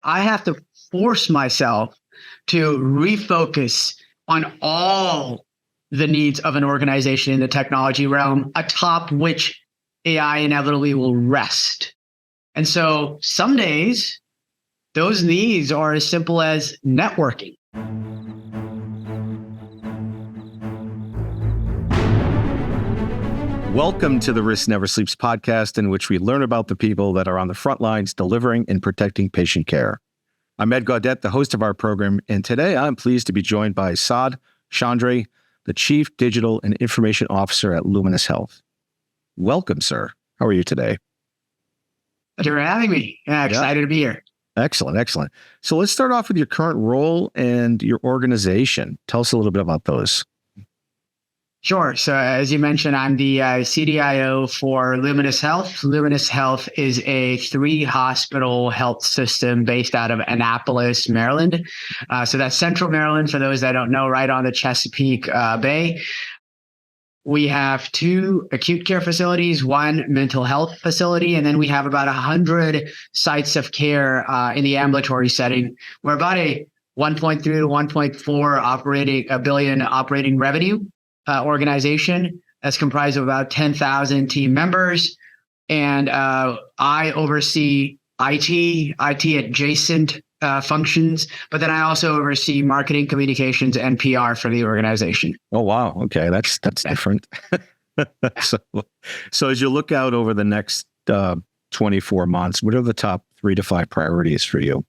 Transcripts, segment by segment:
I have to force myself to refocus on all the needs of an organization in the technology realm, atop which AI inevitably will rest. And so some days, those needs are as simple as networking. Welcome to the Risk Never Sleeps podcast, in which we learn about the people that are on the front lines delivering and protecting patient care. I'm Ed Gaudet, the host of our program, and today I'm pleased to be joined by Saad Chaudhry, the Chief Digital and Information Officer at Luminis Health. Welcome, sir. How are you today? Thank you for having me. Excited to be here. Excellent, excellent. So let's start off with your current role and your organization. Tell us a little bit about those. Sure. So as you mentioned, I'm the CDIO for Luminis Health. Luminis Health is a 3-hospital health system based out of Annapolis, Maryland. So that's Central Maryland, for those that don't know, right on the Chesapeake Bay. We have 2 acute care facilities, 1 mental health facility, and then we have about 100 sites of care in the ambulatory setting. We're about a 1.3 to 1.4 billion operating revenue organization that's comprised of about 10,000 team members. And I oversee IT adjacent functions, but then I also oversee marketing, communications, and PR for the organization. Oh, wow. Okay. That's different. So as you look out over the next 24 months, what are the top 3 to 5 priorities for you?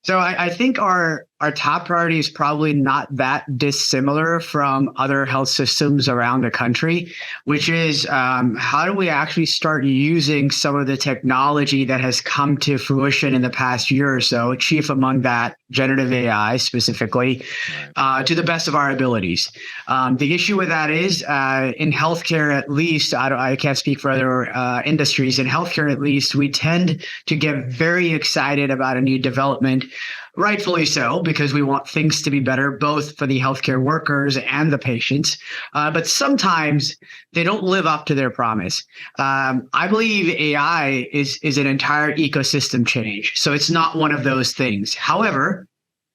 So I think our top priority is probably not that dissimilar from other health systems around the country, which is how do we actually start using some of the technology that has come to fruition in the past year or so, chief among that, generative AI specifically, to the best of our abilities. The issue with that is in healthcare, at least, I can't speak for other industries. In healthcare, at least, we tend to get very excited about a new development. Rightfully so, because we want things to be better, both for the healthcare workers and the patients. But sometimes they don't live up to their promise. I believe AI is an entire ecosystem change. So it's not one of those things. However,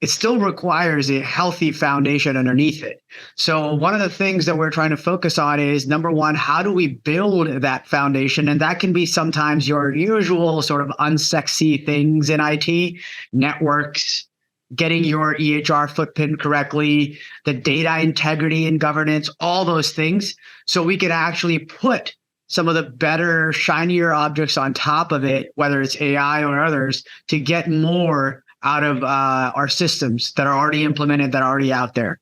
it still requires a healthy foundation underneath it. So one of the things that we're trying to focus on is, number one, how do we build that foundation? And that can be sometimes your usual sort of unsexy things in IT, networks, getting your EHR footprint correctly, the data integrity and governance, all those things. So we can actually put some of the better, shinier objects on top of it, whether it's AI or others, to get more out of our systems that are already implemented, that are already out there.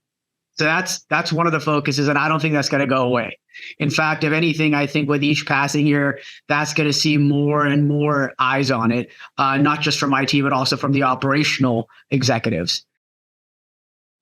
So that's one of the focuses, and I don't think that's going to go away. In fact, if anything, I think with each passing year, that's going to see more and more eyes on it, not just from IT, but also from the operational executives.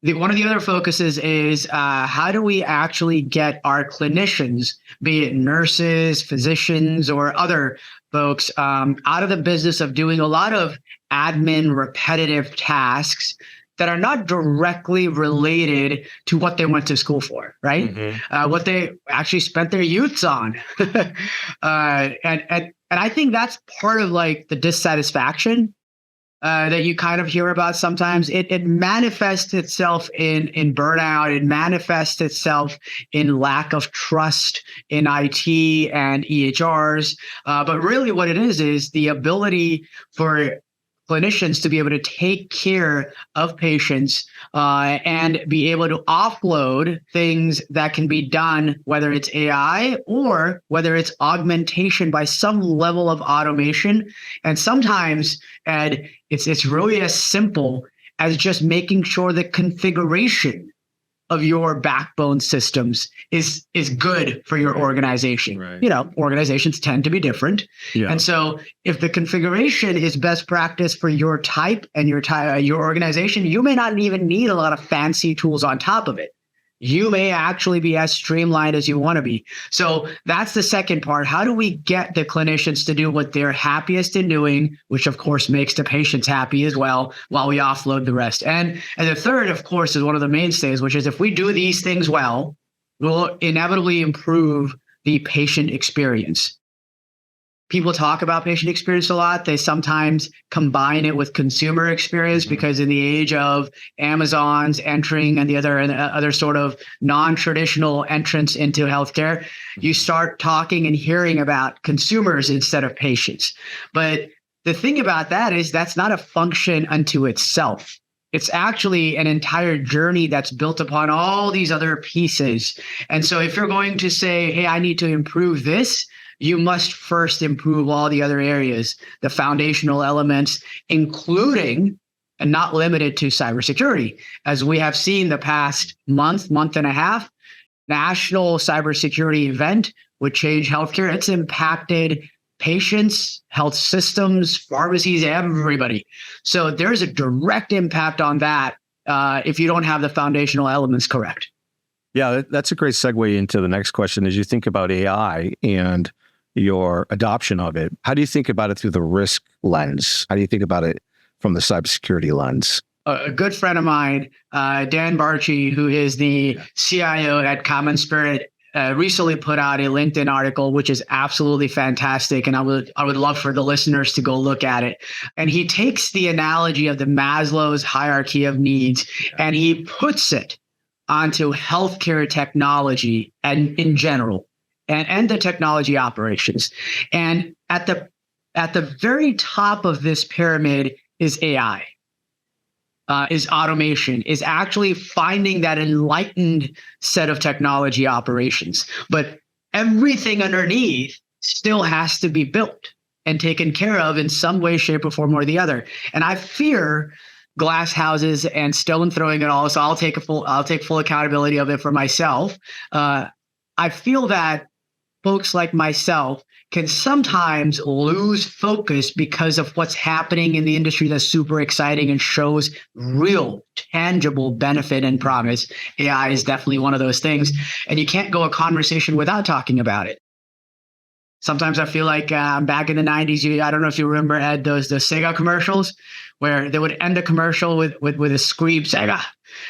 One of the other focuses is how do we actually get our clinicians, be it nurses, physicians, or other folks, out of the business of doing a lot of admin repetitive tasks that are not directly related to what they went to school for, right? Mm-hmm. What they actually spent their youths on. And I think that's part of like the dissatisfaction that you kind of hear about sometimes. It manifests itself in burnout. It manifests itself in lack of trust in IT and EHRs. But really what it is the ability for clinicians to be able to take care of patients and be able to offload things that can be done, whether it's AI or whether it's augmentation by some level of automation. And sometimes, Ed, it's really as simple as just making sure the configuration of your backbone systems is good for your organization. Right. You know, organizations tend to be different. Yeah. And so if the configuration is best practice for your type and your organization, you may not even need a lot of fancy tools on top of it. You may actually be as streamlined as you want to be. So that's the second part. How do we get the clinicians to do what they're happiest in doing, which of course makes the patients happy as well, while we offload the rest? And the third, of course, is one of the mainstays, which is if we do these things well, we'll inevitably improve the patient experience. people talk about patient experience a lot. They sometimes combine it with consumer experience because in the age of Amazon's entering and the other sort of non-traditional entrance into healthcare, you start talking and hearing about consumers instead of patients. But the thing about that is that's not a function unto itself. It's actually an entire journey that's built upon all these other pieces. And so if you're going to say, hey, I need to improve this, you must first improve all the other areas, the foundational elements, including and not limited to cybersecurity. As we have seen the past month and a half, national cybersecurity event would change healthcare. It's impacted patients, health systems, pharmacies, everybody. So there's a direct impact on that if you don't have the foundational elements correct. Yeah, that's a great segue into the next question. As you think about AI and your adoption of it, how do you think about it through the risk lens? How do you think about it from the cybersecurity lens? A good friend of mine, Dan Barchi, who is the CIO at Common Spirit, recently put out a LinkedIn article, which is absolutely fantastic. And I would love for the listeners to go look at it. And he takes the analogy of the Maslow's hierarchy of needs and he puts it onto healthcare technology and in general. And the technology operations. And at the very top of this pyramid is AI, is automation, is actually finding that enlightened set of technology operations. But everything underneath still has to be built and taken care of in some way, shape, or form or the other. And I fear glass houses and stone throwing it all. So I'll take full accountability of it for myself. I feel that folks like myself can sometimes lose focus because of what's happening in the industry that's super exciting and shows real tangible benefit and promise. AI is definitely one of those things. And you can't go a conversation without talking about it. Sometimes I feel like back in the 90s, I don't know if you remember, Ed, those Sega commercials where they would end a commercial with a scream, Sega.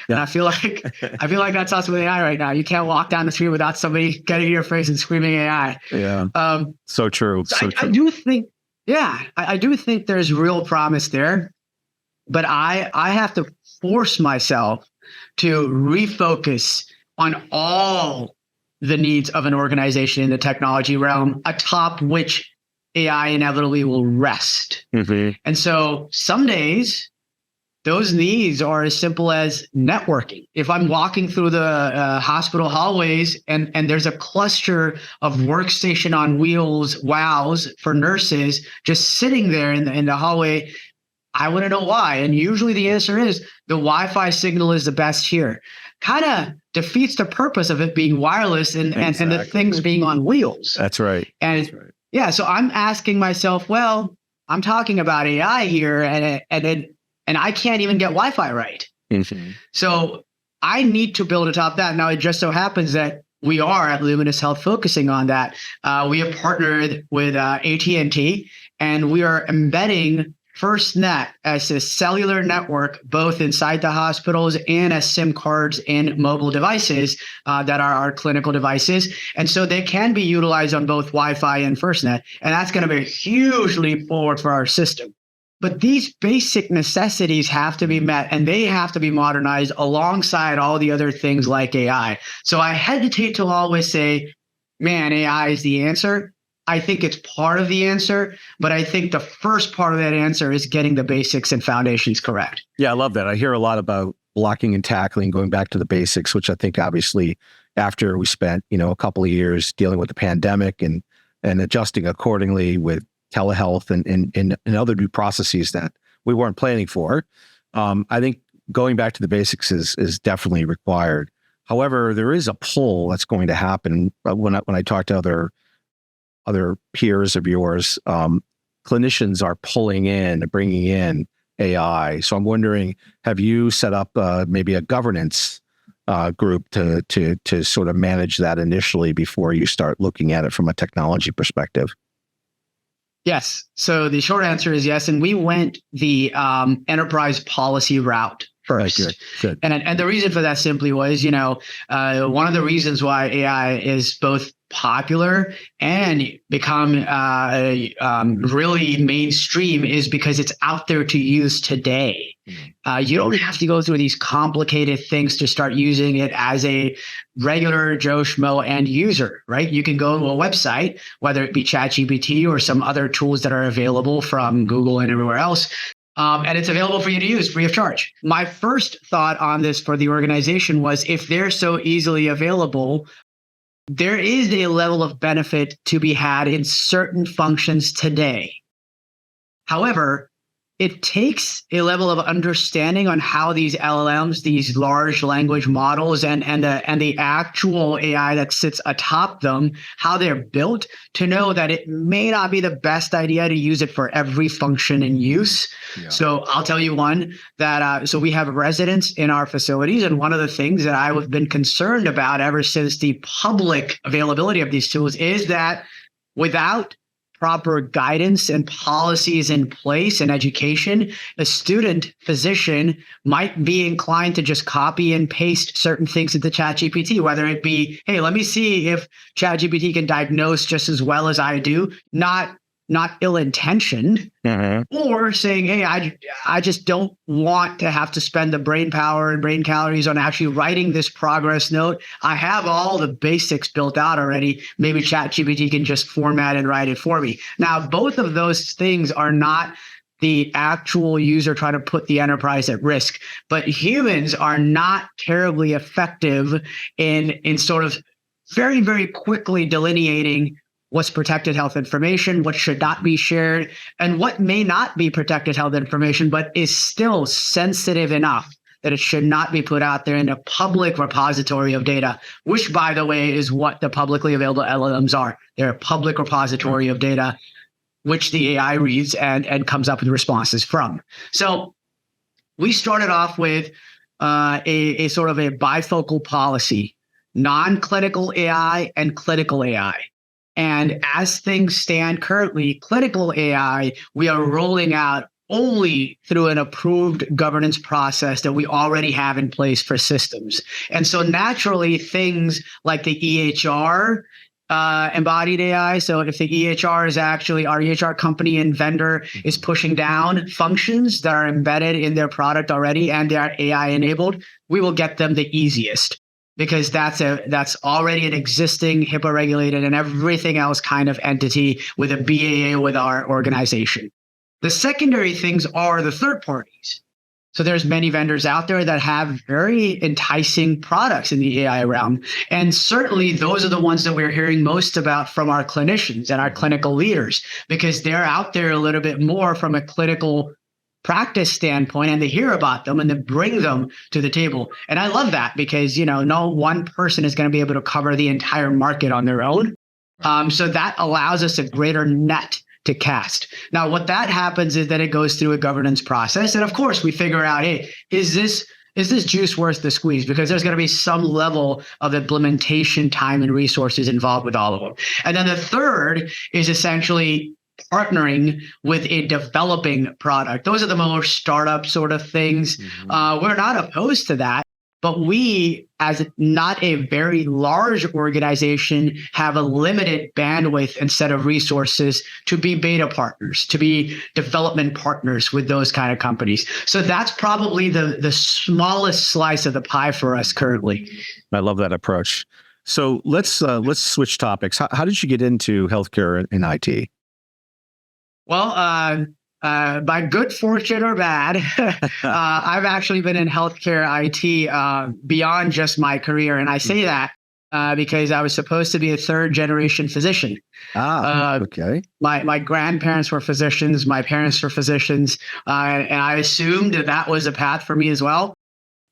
Yeah. And I feel like that's us with AI right now. You can't walk down the street without somebody getting in your face and screaming AI. Yeah. So true. So true. I do think there's real promise there, but I have to force myself to refocus on all the needs of an organization in the technology realm, atop which AI inevitably will rest. Mm-hmm. And so some days, those needs are as simple as networking. If I'm walking through the hospital hallways and there's a cluster of workstation on wheels, wows for nurses just sitting there in the hallway, I want to know why. And usually the answer is the Wi-Fi signal is the best here. Kind of defeats the purpose of it being wireless and the things being on wheels. That's right. And That's right. Yeah, so I'm asking myself, well, I'm talking about AI here and I can't even get Wi-Fi right. Mm-hmm. So I need to build atop that. Now, it just so happens that we are at Luminis Health focusing on that. We have partnered with AT&T, and we are embedding FirstNet as a cellular network, both inside the hospitals and as SIM cards in mobile devices that are our clinical devices. And so they can be utilized on both Wi-Fi and FirstNet. And that's going to be a huge leap forward for our system. But these basic necessities have to be met, and they have to be modernized alongside all the other things like AI. So I hesitate to always say, man, AI is the answer. I think it's part of the answer, but I think the first part of that answer is getting the basics and foundations correct. Yeah, I love that. I hear a lot about blocking and tackling, going back to the basics, which I think obviously after we spent, a couple of years dealing with the pandemic and adjusting accordingly with telehealth and other new processes that we weren't planning for. I think going back to the basics is definitely required. However, there is a pull that's going to happen when I talk to other peers of yours. Clinicians are bringing in AI. So I'm wondering, have you set up maybe a governance group to sort of manage that initially before you start looking at it from a technology perspective? Yes. So the short answer is yes. And we went the enterprise policy route first. Good. And the reason for that simply was, one of the reasons why AI is both popular and become really mainstream is because it's out there to use today. You don't have to go through these complicated things to start using it as a regular Joe Schmo end user, right? You can go to a website, whether it be ChatGPT or some other tools that are available from Google and everywhere else. And it's available for you to use free of charge. My first thought on this for the organization was, if they're so easily available, there is a level of benefit to be had in certain functions today. However, it takes a level of understanding on how these LLMs, these large language models, and the actual AI that sits atop them, how they're built, to know that it may not be the best idea to use it for every function in use. Yeah. So I'll tell you one that, so we have residents in our facilities, and one of the things that I've been concerned about ever since the public availability of these tools is that without proper guidance and policies in place and education, a student physician might be inclined to just copy and paste certain things into ChatGPT, whether it be, hey, let me see if ChatGPT can diagnose just as well as I do, not ill-intentioned, or saying, hey, I just don't want to have to spend the brain power and brain calories on actually writing this progress note. I have all the basics built out already. Maybe ChatGPT can just format and write it for me. Now, both of those things are not the actual user trying to put the enterprise at risk, but humans are not terribly effective in sort of very, very quickly delineating what's protected health information, what should not be shared, and what may not be protected health information, but is still sensitive enough that it should not be put out there in a public repository of data, which, by the way, is what the publicly available LLMs are. They're a public repository of data, which the AI reads and comes up with responses from. So we started off with a sort of a bifocal policy, non-clinical AI and clinical AI. And as things stand currently, clinical AI, we are rolling out only through an approved governance process that we already have in place for systems. And so naturally, things like the EHR, embodied AI. So if the EHR is actually, our EHR company and vendor is pushing down functions that are embedded in their product already and they are AI enabled, we will get them the easiest, because that's already an existing HIPAA regulated and everything else kind of entity with a BAA with our organization. The secondary things are the third parties. So there's many vendors out there that have very enticing products in the AI realm. And certainly those are the ones that we're hearing most about from our clinicians and our clinical leaders, because they're out there a little bit more from a clinical practice standpoint, and they hear about them and they bring them to the table. And I love that, because, no one person is going to be able to cover the entire market on their own. So that allows us a greater net to cast. Now, what that happens is that it goes through a governance process. And of course, we figure out, hey, is this juice worth the squeeze? Because there's going to be some level of implementation time and resources involved with all of them. And then the third is essentially partnering with a developing product. Those are the more startup sort of things. We're not opposed to that, but we, as not a very large organization, have a limited bandwidth and set of resources to be beta partners, to be development partners with those kind of companies. So that's probably the smallest slice of the pie for us currently. I love that approach. So let's switch topics. How did you get into healthcare and IT? Well, by good fortune or bad, I've actually been in healthcare IT beyond just my career. And I say that because I was supposed to be a third generation physician. Okay. My grandparents were physicians. My parents were physicians. And I assumed that was a path for me as well,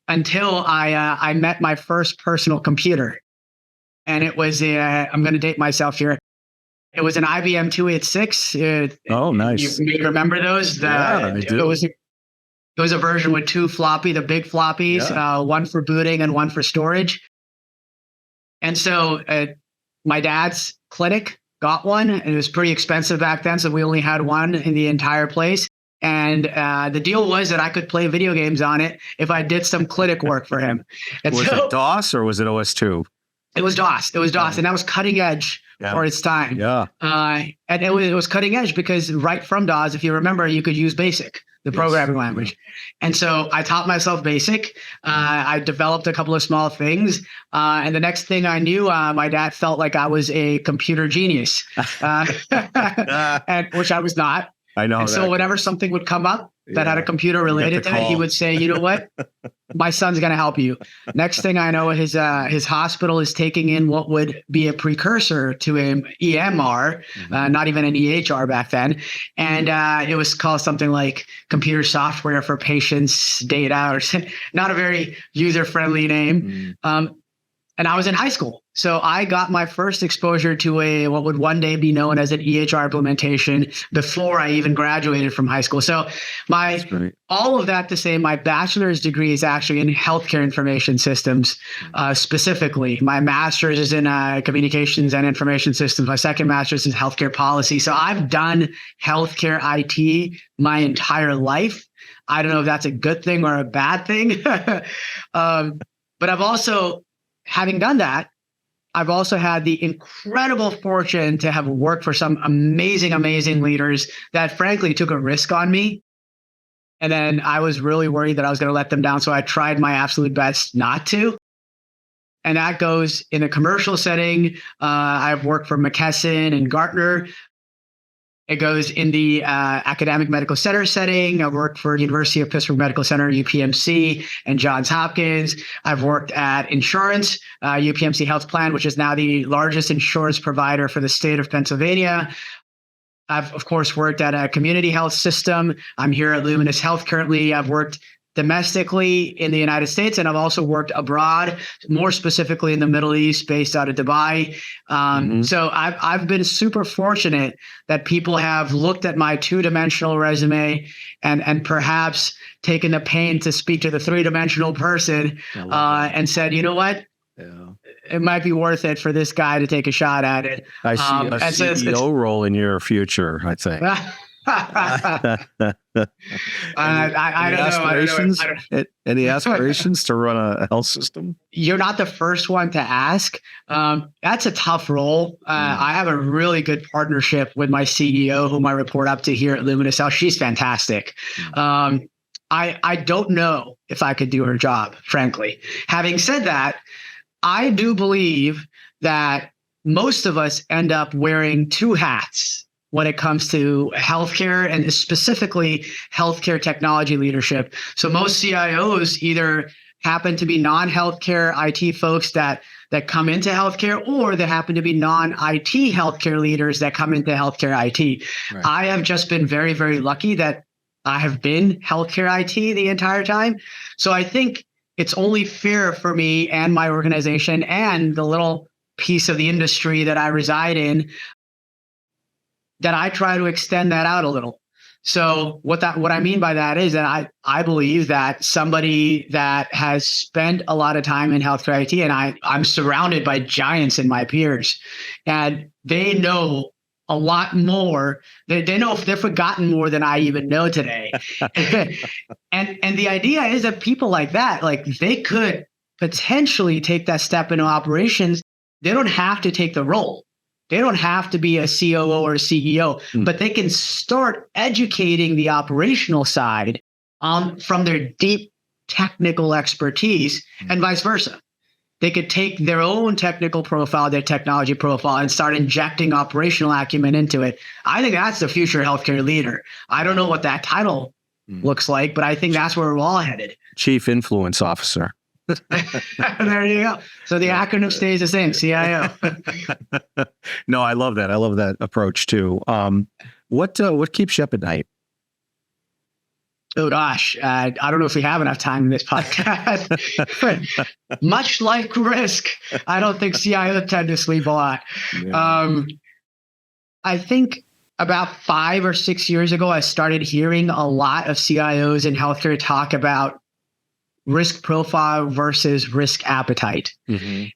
until I met my first personal computer. And it was, I'm going to date myself here. It was an IBM 286. Oh, nice. You may remember those. Yeah, I do. It was a version with two the big floppies, one for booting and one for storage. And so my dad's clinic got one, and it was pretty expensive back then, so we only had one in the entire place. And the deal was that I could play video games on it if I did some clinic work for him. And was it DOS or was it OS2? It was DOS. It was DOS, and that was cutting edge for its time. Yeah. And it was cutting edge because right from DOS, if you remember, you could use BASIC, the programming language. And so I taught myself BASIC. I developed a couple of small things. And the next thing I knew, my dad felt like I was a computer genius, and which I was not. I know. And so whenever something would come up that had a computer related to it, he would say, you know what? My son's going to help you. Next thing I know, his hospital is taking in what would be a precursor to an EMR, not even an EHR back then. And it was called something like computer software for patients' data, or not a very user-friendly name. And I was in high school. So I got my first exposure to what would one day be known as an EHR implementation before I even graduated from high school. So all of that to say, my bachelor's degree is actually in healthcare information systems, specifically. My master's is in communications and information systems. My second master's is healthcare policy. So I've done healthcare IT my entire life. I don't know if that's a good thing or a bad thing. But I've also, having done that, I've also had the incredible fortune to have worked for some amazing, amazing leaders that frankly took a risk on me. And then I was really worried that I was going to let them down. So I tried my absolute best not to. And that goes in a commercial setting. I've worked for McKesson and Gartner. It goes in the academic medical center setting. I've worked for University of Pittsburgh Medical Center, UPMC, and Johns Hopkins. I've worked at insurance, UPMC Health Plan, which is now the largest insurance provider for the state of Pennsylvania. I've, of course, worked at a community health system. I'm here at Luminis Health currently. I've worked domestically in the United States, and I've also worked abroad, more specifically in the Middle East, based out of Dubai. So I've been super fortunate that people have looked at my two-dimensional resume and perhaps taken the pain to speak to the three-dimensional person and said, you know what? It might be worth it for this guy to take a shot at it. I see a CEO role in your future, I'd say. I don't know. Any aspirations to run a health system? You're not the first one to ask. That's a tough role. I have a really good partnership with my CEO, whom I report up to here at Luminis Health. She's fantastic. I don't know if I could do her job, frankly. Having said that, I do believe that most of us end up wearing two hats when it comes to healthcare and specifically healthcare technology leadership. So most CIOs either happen to be non-healthcare IT folks that come into healthcare, or they happen to be non-IT healthcare leaders that come into healthcare IT. Right. I have just been very, very lucky that I have been healthcare IT the entire time. So I think it's only fair for me and my organization and the little piece of the industry that I reside in that I try to extend that out a little. So what I mean by that is that I believe that somebody that has spent a lot of time in healthcare IT, and I'm surrounded by giants in my peers, and they know a lot more. They know if they've forgotten more than I even know today. and the idea is that people like that, like they could potentially take that step into operations. They don't have to take the role. They don't have to be a COO or a CEO, but they can start educating the operational side from their deep technical expertise and vice versa. They could take their own technical profile, their technology profile, and start injecting operational acumen into it. I think that's the future healthcare leader. I don't know what that title looks like, but I think that's where we're all headed. Chief Influence Officer. There you go. So the acronym stays the same, CIO. No, I love that. I love that approach too. What keeps you up at night? Oh gosh, I don't know if we have enough time in this podcast. Much like risk, I don't think CIOs tend to sleep a lot. Yeah. I think about 5 or 6 years ago, I started hearing a lot of CIOs in healthcare talk about risk profile versus risk appetite.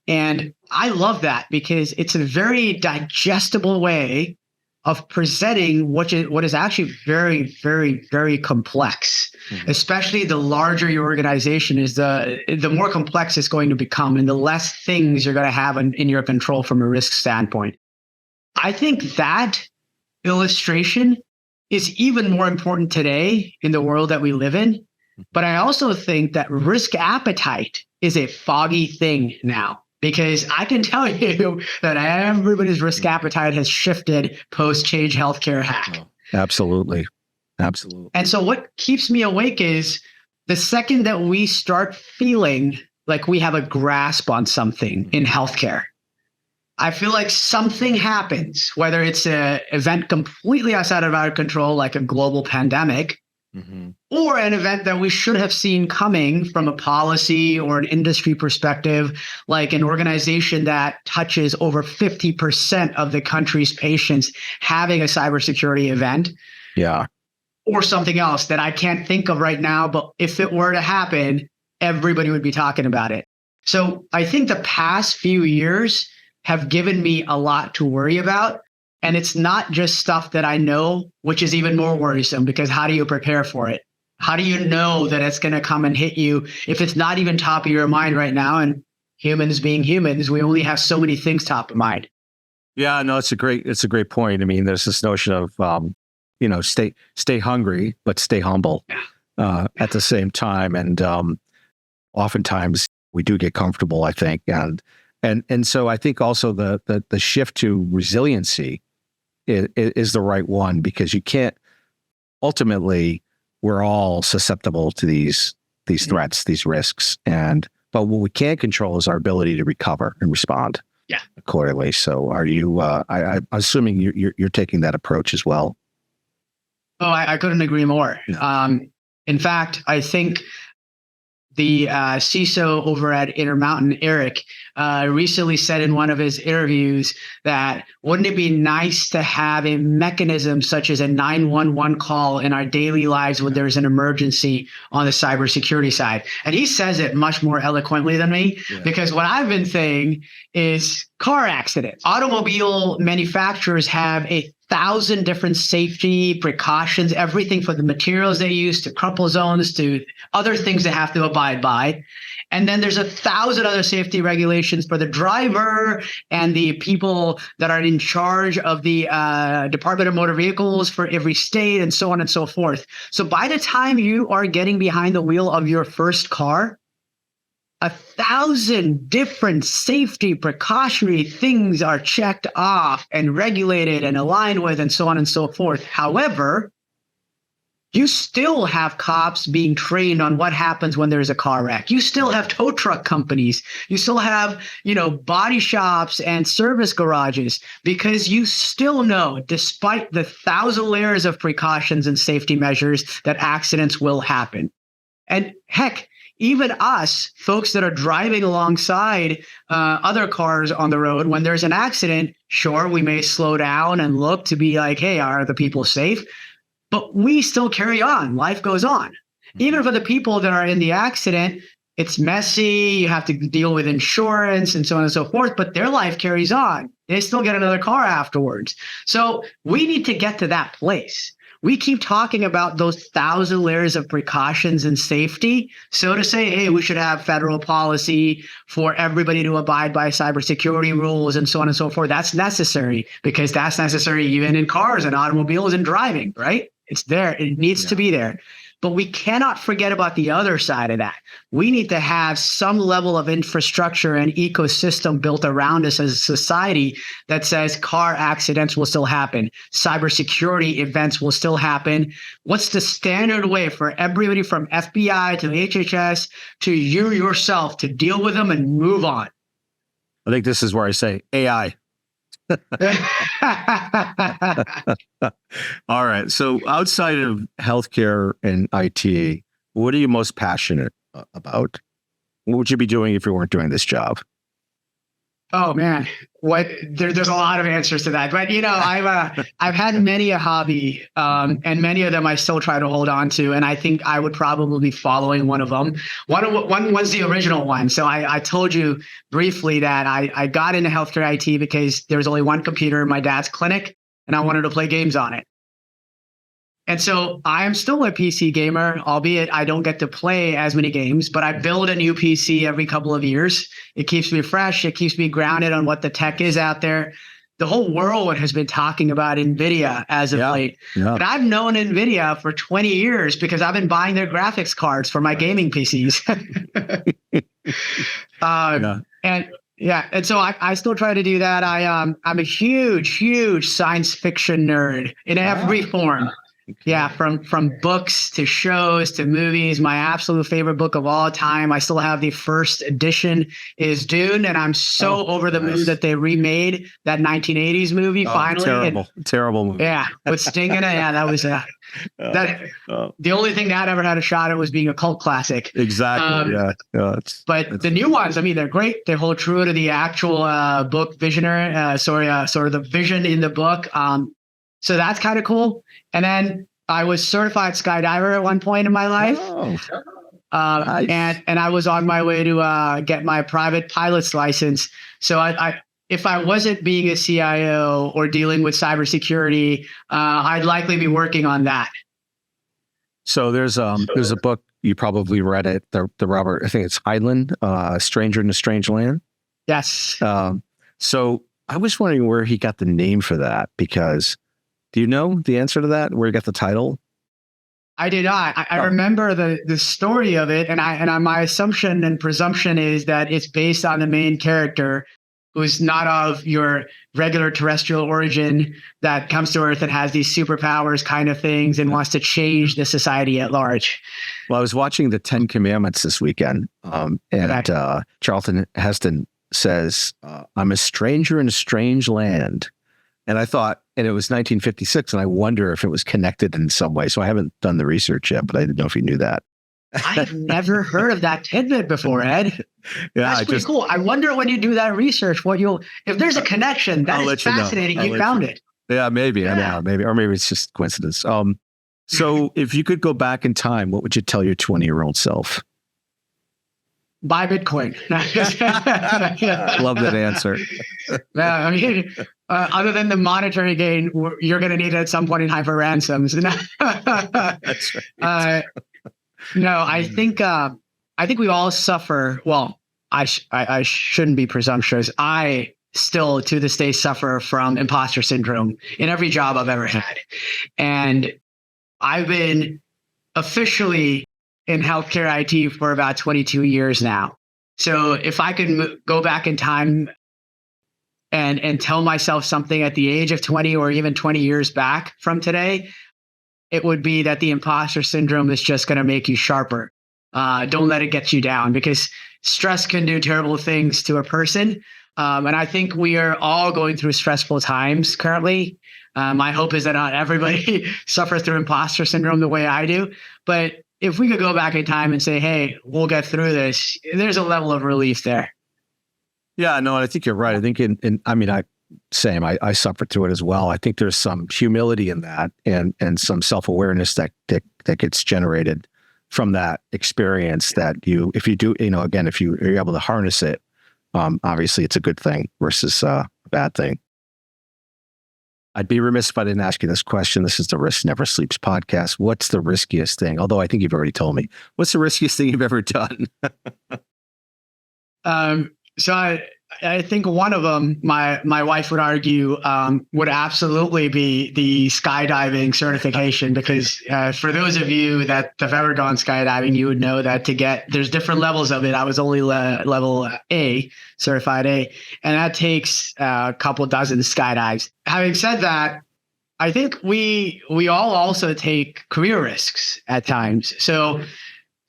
And I love that because it's a very digestible way of presenting what is actually very, very, very complex. Especially the larger your organization is, the more complex it's going to become, and the less things you're going to have in your control from a risk standpoint. I think that illustration is even more important today in the world that we live in. But I also think that risk appetite is a foggy thing now, because I can tell you that everybody's risk appetite has shifted post-Change Healthcare hack. Absolutely. Absolutely. And so what keeps me awake is the second that we start feeling like we have a grasp on something in healthcare, I feel like something happens, whether it's an event completely outside of our control, like a global pandemic, or an event that we should have seen coming from a policy or an industry perspective, like an organization that touches over 50% of the country's patients having a cybersecurity event. Yeah. Or something else that I can't think of right now, but if it were to happen, everybody would be talking about it. So I think the past few years have given me a lot to worry about. And it's not just stuff that I know, which is even more worrisome, because how do you prepare for it? How do you know that it's going to come and hit you if it's not even top of your mind right now? And humans being humans, we only have so many things top of mind. Yeah, no, it's a great point. I mean, there's this notion of, stay hungry, but stay humble at the same time. And oftentimes we do get comfortable, I think. And so I think also the shift to resiliency is the right one, because you can't, ultimately, we're all susceptible to these threats, these risks. But what we can control is our ability to recover and respond accordingly. So are you, I'm assuming you're taking that approach as well? Oh, I couldn't agree more. Yeah. In fact, I think the CISO over at Intermountain, Eric, recently said in one of his interviews that wouldn't it be nice to have a mechanism such as a 911 call in our daily lives when there's an emergency on the cybersecurity side? And he says it much more eloquently than me, because what I've been saying is car accidents. Automobile manufacturers have 1,000 different safety precautions, everything from the materials they use to crumple zones to other things they have to abide by. And then there's 1,000 other safety regulations for the driver and the people that are in charge of the Department of Motor Vehicles for every state, and so on and so forth. So by the time you are getting behind the wheel of your first car, 1,000 different safety precautionary things are checked off and regulated and aligned with, and so on and so forth. However, you still have cops being trained on what happens when there's a car wreck. You still have tow truck companies. You still have, body shops and service garages, because you still know, despite the 1,000 layers of precautions and safety measures, that accidents will happen. And heck, even us, folks that are driving alongside other cars on the road, when there's an accident, sure, we may slow down and look to be like, hey, are the people safe? But we still carry on. Life goes on. Even for the people that are in the accident, it's messy. You have to deal with insurance and so on and so forth, but their life carries on. They still get another car afterwards. So we need to get to that place. We keep talking about those 1,000 layers of precautions and safety. So to say, hey, we should have federal policy for everybody to abide by cybersecurity rules and so on and so forth. That's necessary, because that's necessary even in cars and automobiles and driving, right? It's there. It needs to be there. But we cannot forget about the other side of that. We need to have some level of infrastructure and ecosystem built around us as a society that says car accidents will still happen. Cybersecurity events will still happen. What's the standard way for everybody from FBI to HHS to you yourself to deal with them and move on? I think this is where I say AI. All right. So outside of healthcare and IT, what are you most passionate about? What would you be doing if you weren't doing this job? Oh man, there's a lot of answers to that, but I've had many a hobby, and many of them I still try to hold on to, and I think I would probably be following one of them. One was the original one. So I told you briefly that I got into healthcare IT because there was only one computer in my dad's clinic, and I wanted to play games on it. And so I am still a PC gamer, albeit I don't get to play as many games, but I build a new PC every couple of years. It keeps me fresh. It keeps me grounded on what the tech is out there. The whole world has been talking about NVIDIA as of late. Yeah. But I've known NVIDIA for 20 years because I've been buying their graphics cards for my gaming PCs. And so I still try to do that. I'm a huge science fiction nerd in every form. Yeah, from books to shows to movies. My absolute favorite book of all time, I still have the first edition, is Dune, and I'm so over the moon that they remade that 1980s movie finally. Terrible movie. Yeah, with Sting in it. Yeah, that was the only thing that ever had a shot at was being a cult classic. Exactly. But the new ones, I mean, they're great. They hold true to the actual book visionary. Sort of the vision in the book. So that's kind of cool. And then I was certified skydiver at one point in my life. Nice. And I was on my way to get my private pilot's license. So if I wasn't being a CIO or dealing with cybersecurity, I'd likely be working on that. So there's a book, you probably read it, the Robert, I think it's Heinlein, Stranger in a Strange Land. Yes. So I was wondering where he got the name for that, because do you know the answer to that? Where he got the title? I did not. I remember the story of it, and my assumption and presumption is that it's based on the main character, who's not of your regular terrestrial origin, that comes to Earth and has these superpowers kind of things and wants to change the society at large. Well, I was watching the 10 Commandments this weekend, and Charlton Heston says, "I'm a stranger in a strange land." And I thought, and it was 1956, and I wonder if it was connected in some way. So I haven't done the research yet, but I didn't know if you knew that. I've never heard of that tidbit before, Ed. Yeah, that's pretty cool. I wonder when you do that research, if there's a connection, that's fascinating. You found it. Yeah, maybe. Yeah. I know, maybe, or maybe it's just coincidence. So if you could go back in time, what would you tell your 20-year-old self? Buy Bitcoin. Love that answer. I mean, other than the monetary gain, you're going to need it at some point in time for ransoms. That's right. No, I think we all suffer. Well, I shouldn't be presumptuous. I still, to this day, suffer from imposter syndrome in every job I've ever had, and I've been officially in healthcare IT for about 22 years now. So if I could go back in time and tell myself something at the age of 20 or even 20 years back from today, it would be that the imposter syndrome is just going to make you sharper. Don't let it get you down, because stress can do terrible things to a person. And I think we are all going through stressful times currently. My hope is that not everybody suffers through imposter syndrome the way I do. But if we could go back in time and say, hey, we'll get through this, there's a level of relief there. Yeah, no, I think you're right. I think I suffered through it as well. I think there's some humility in that and some self-awareness that gets generated from that experience that if you're able to harness it, obviously it's a good thing versus a bad thing. I'd be remiss if I didn't ask you this question. This is the Risk Never Sleeps podcast. What's the riskiest thing? Although I think you've already told me. What's the riskiest thing you've ever done? So I think one of them, my wife would argue, would absolutely be the skydiving certification, because for those of you that have ever gone skydiving, you would know that there's different levels of it. I was only level A, certified A, and that takes a couple dozen skydives. Having said that, I think we all also take career risks at times. So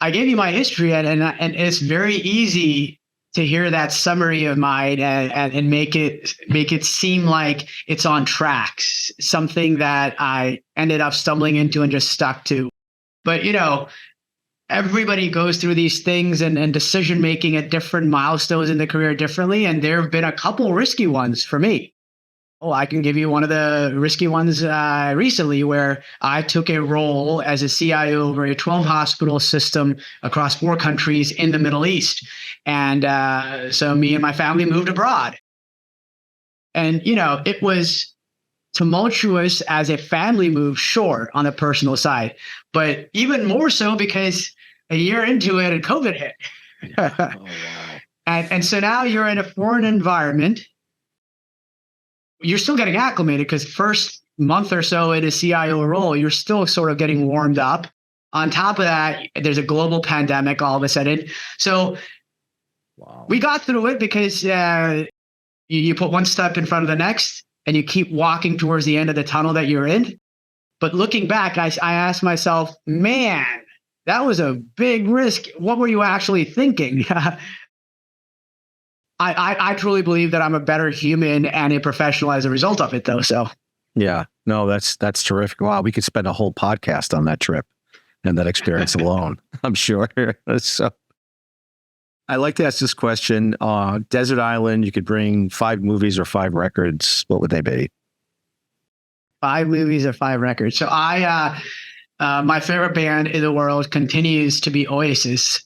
I gave you my history, and it's very easy to hear that summary of mine and make it seem like it's on tracks, something that I ended up stumbling into and just stuck to. But, everybody goes through these things and decision making at different milestones in the career differently. And there have been a couple risky ones for me. Oh, I can give you one of the risky ones recently, where I took a role as a CIO over a 12-hospital system across 4 countries in the Middle East. And so me and my family moved abroad. And, it was tumultuous as a family move, sure, on the personal side, but even more so because a year into it and COVID hit. Oh, wow. And so now you're in a foreign environment. You're still getting acclimated because first month or so in a CIO role, you're still sort of getting warmed up. On top of that, there's a global pandemic all of a sudden. So we got through it because you put one step in front of the next and you keep walking towards the end of the tunnel that you're in. But looking back, I asked myself, man, that was a big risk. What were you actually thinking? I truly believe that I'm a better human and a professional as a result of it, though. So, yeah, no, that's terrific. Wow, we could spend a whole podcast on that trip and that experience alone, I'm sure. So, I like to ask this question: desert island, you could bring 5 movies or 5 records. What would they be? 5 movies or 5 records. So, my favorite band in the world continues to be Oasis.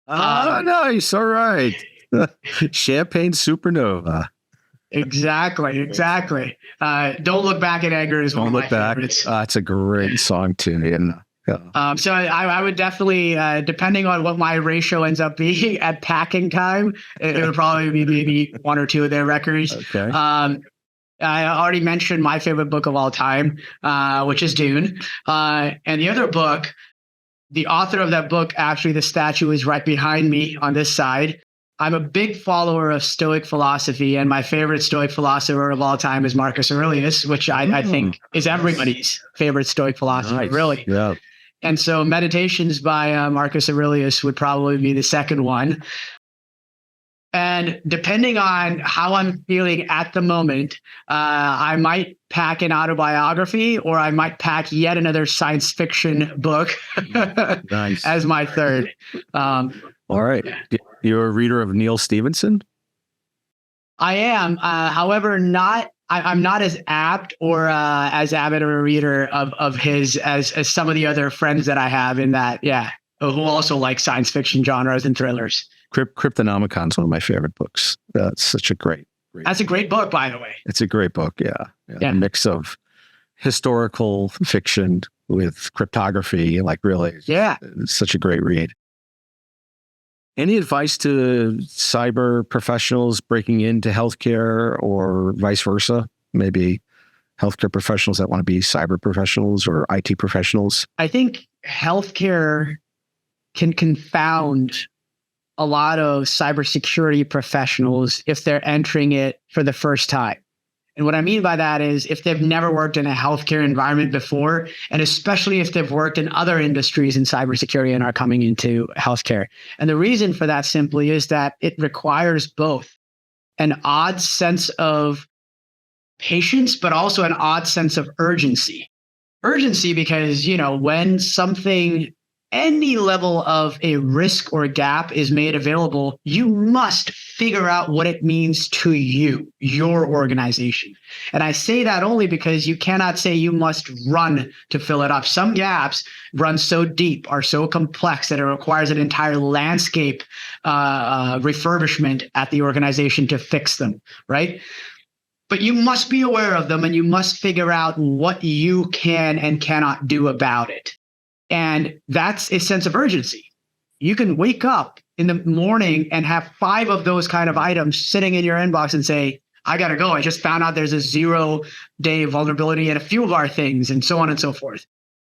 Oh, nice. All right. Champagne Supernova. Exactly. Don't Look Back in Anger is one of my favorites. It's a great song too. So I would definitely, depending on what my ratio ends up being at packing time, it would probably be maybe 1 or 2 of their records. Okay. I already mentioned my favorite book of all time, which is Dune. And the other book, the author of that book, actually, the statue is right behind me on this side. I'm a big follower of Stoic philosophy, and my favorite Stoic philosopher of all time is Marcus Aurelius, which I think is everybody's favorite Stoic philosopher, really. Yeah. And so Meditations by Marcus Aurelius would probably be the second one. And depending on how I'm feeling at the moment, I might pack an autobiography or I might pack yet another science fiction book Nice. as my third. All right. Yeah. You're a reader of Neil Stephenson? I am. However, I'm not as apt or as avid of a reader of his as some of the other friends that I have in that, who also like science fiction genres and thrillers. Cryptonomicon is one of my favorite books. That's such a great. That's a great book, by the way. It's a great book. Yeah. A mix of historical fiction with cryptography, like really. Yeah. It's such a great read. Any advice to cyber professionals breaking into healthcare or vice versa? Maybe healthcare professionals that want to be cyber professionals or IT professionals? I think healthcare can confound a lot of cybersecurity professionals if they're entering it for the first time. And what I mean by that is if they've never worked in a healthcare environment before, and especially if they've worked in other industries in cybersecurity and are coming into healthcare. And the reason for that simply is that it requires both an odd sense of patience, but also an odd sense of urgency. Urgency because, when something, any level of a risk or gap is made available, you must figure out what it means to you, your organization. And I say that only because you cannot say you must run to fill it up. Some gaps run so deep, are so complex that it requires an entire landscape refurbishment at the organization to fix them, right? But you must be aware of them and you must figure out what you can and cannot do about it. And that's a sense of urgency. You can wake up in the morning and have 5 of those kind of items sitting in your inbox and say, I got to go. I just found out there's a 0-day vulnerability in a few of our things and so on and so forth.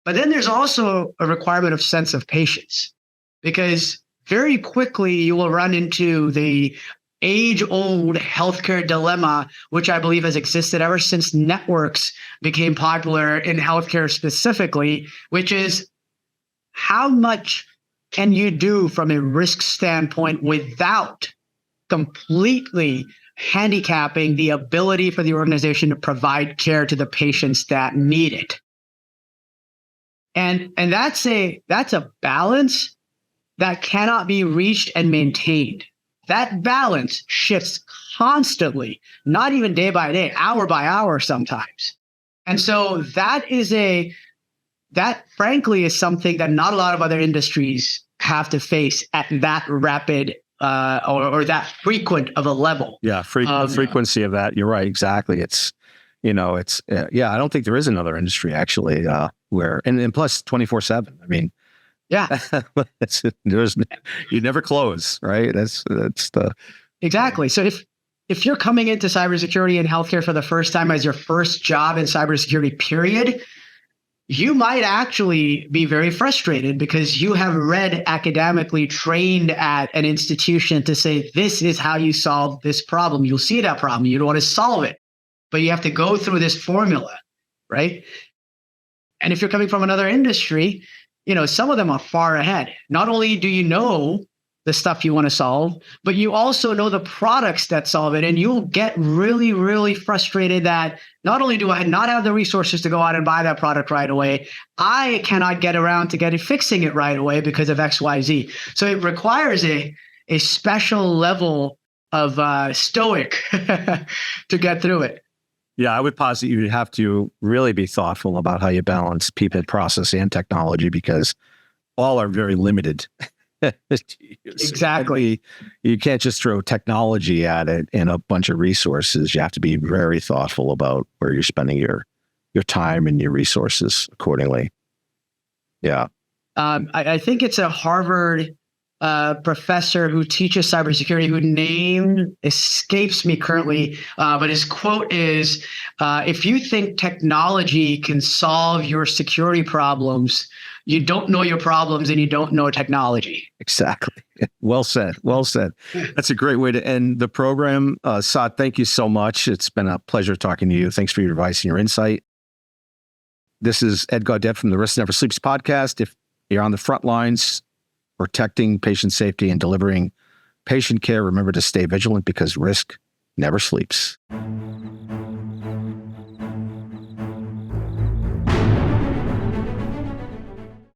But then there's also a requirement of sense of patience, because very quickly you will run into the age-old healthcare dilemma, which I believe has existed ever since networks became popular in healthcare specifically, which is how much can you do from a risk standpoint without completely handicapping the ability for the organization to provide care to the patients that need it. And that's a balance that cannot be reached and maintained. That balance shifts constantly, not even day by day, hour by hour sometimes. And so that frankly is something that not a lot of other industries have to face at that rapid or that frequent of a level. Yeah, frequency of that. You're right. Exactly. It's it's, I don't think there is another industry actually where, and plus 24/7. I mean, Yeah, you never close, right? That's the exactly. So if you're coming into cybersecurity and healthcare for the first time as your first job in cybersecurity, period, you might actually be very frustrated because you have read academically trained at an institution to say, this is how you solve this problem. You'll see that problem. You don't want to solve it, but you have to go through this formula, right? And if you're coming from another industry, some of them are far ahead. Not only do you know the stuff you want to solve, but you also know the products that solve it. And you'll get really, really frustrated that not only do I not have the resources to go out and buy that product right away, I cannot get around to fixing it right away because of X, Y, Z. So it requires a special level of stoic to get through it. Yeah, I would posit you have to really be thoughtful about how you balance people, process, and technology, because all are very limited. Exactly. You can't just throw technology at it and a bunch of resources. You have to be very thoughtful about where you're spending your time and your resources accordingly. Yeah. I think it's a Harvard professor who teaches cybersecurity, whose name escapes me currently, but his quote is, if you think technology can solve your security problems, you don't know your problems and you don't know technology. Exactly. Well said. Well said. That's a great way to end the program. Saad, thank you so much. It's been a pleasure talking to you. Thanks for your advice and your insight. This is Ed Gaudet from the Risk Never Sleeps podcast. If you're on the front lines protecting patient safety and delivering patient care, remember to stay vigilant because risk never sleeps.